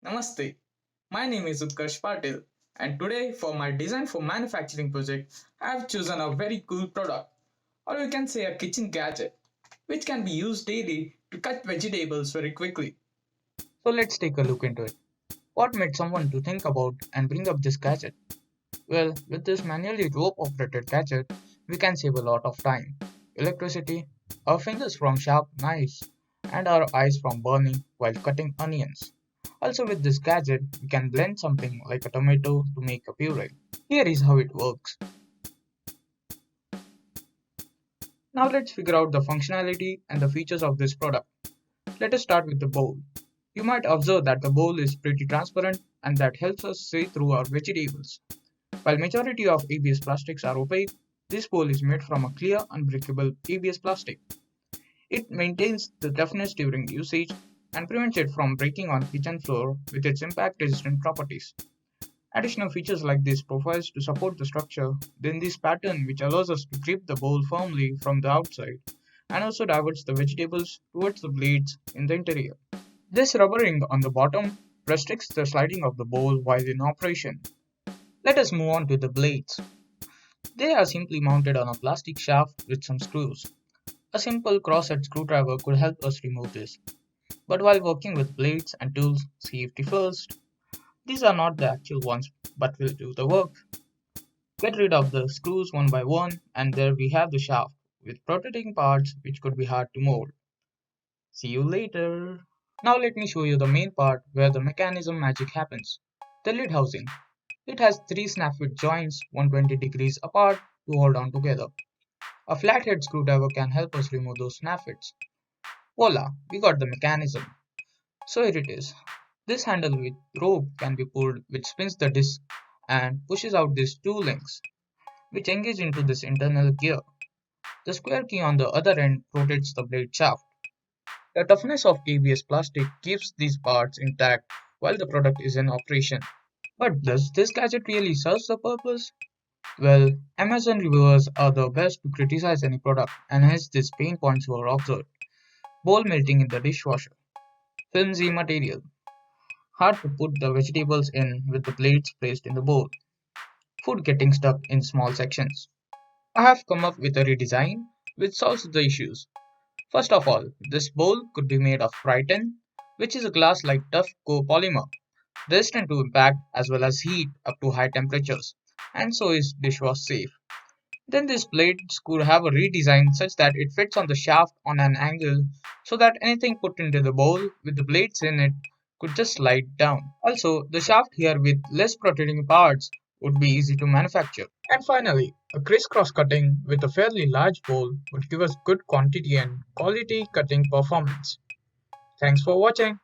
Namaste. My name is Utkarsh Patil, and today for my design for manufacturing project, I have chosen a very cool product, or you can say a kitchen gadget, which can be used daily to cut vegetables very quickly. So let's take a look into it. What made someone to think about and bring up this gadget? Well, with this manually rope operated gadget, we can save a lot of time, electricity, our fingers from sharp knives, and our eyes from burning while cutting onions. Also, with this gadget, we can blend something like a tomato to make a puree. Here is how it works. Now let's figure out the functionality and the features of this product. Let us start with the bowl. You might observe that the bowl is pretty transparent and that helps us see through our vegetables. While majority of ABS plastics are opaque, this bowl is made from a clear unbreakable ABS plastic. It maintains the toughness during usage and prevents it from breaking on kitchen floor with its impact resistant properties. Additional features like this profiles to support the structure, then this pattern which allows us to grip the bowl firmly from the outside and also diverts the vegetables towards the blades in the interior. This rubbering on the bottom restricts the sliding of the bowl while in operation. Let us move on to the blades. They are simply mounted on a plastic shaft with some screws. A simple crosshead screwdriver could help us remove this. But while working with blades and tools, safety first. These are not the actual ones, but will do the work. Get rid of the screws one by one, and there we have the shaft with rotating parts which could be hard to mold. See you later. Now let me show you the main part where the mechanism magic happens. The lid housing. It has three snap fit joints 120 degrees apart to hold on together. A flathead screwdriver can help us remove those snap fits. Voila, we got the mechanism. So here it is. This handle with rope can be pulled which spins the disc and pushes out these two links which engage into this internal gear. The square key on the other end rotates the blade shaft. The toughness of ABS plastic keeps these parts intact while the product is in operation. But does this gadget really serve the purpose? Well, Amazon reviewers are the best to criticize any product, and hence these pain points were observed. Bowl melting in the dishwasher, flimsy material, hard to put the vegetables in with the blades placed in the bowl, food getting stuck in small sections. I have come up with a redesign which solves the issues. First of all, this bowl could be made of Triton, which is a glass-like tough copolymer, resistant to impact as well as heat up to high temperatures, and so is dishwash safe. Then this blades could have a redesign such that it fits on the shaft on an angle so that anything put into the bowl with the blades in it could just slide down. Also, the shaft here with less rotating parts would be easy to manufacture. And finally, a crisscross cutting with a fairly large bowl would give us good quantity and quality cutting performance. Thanks for watching.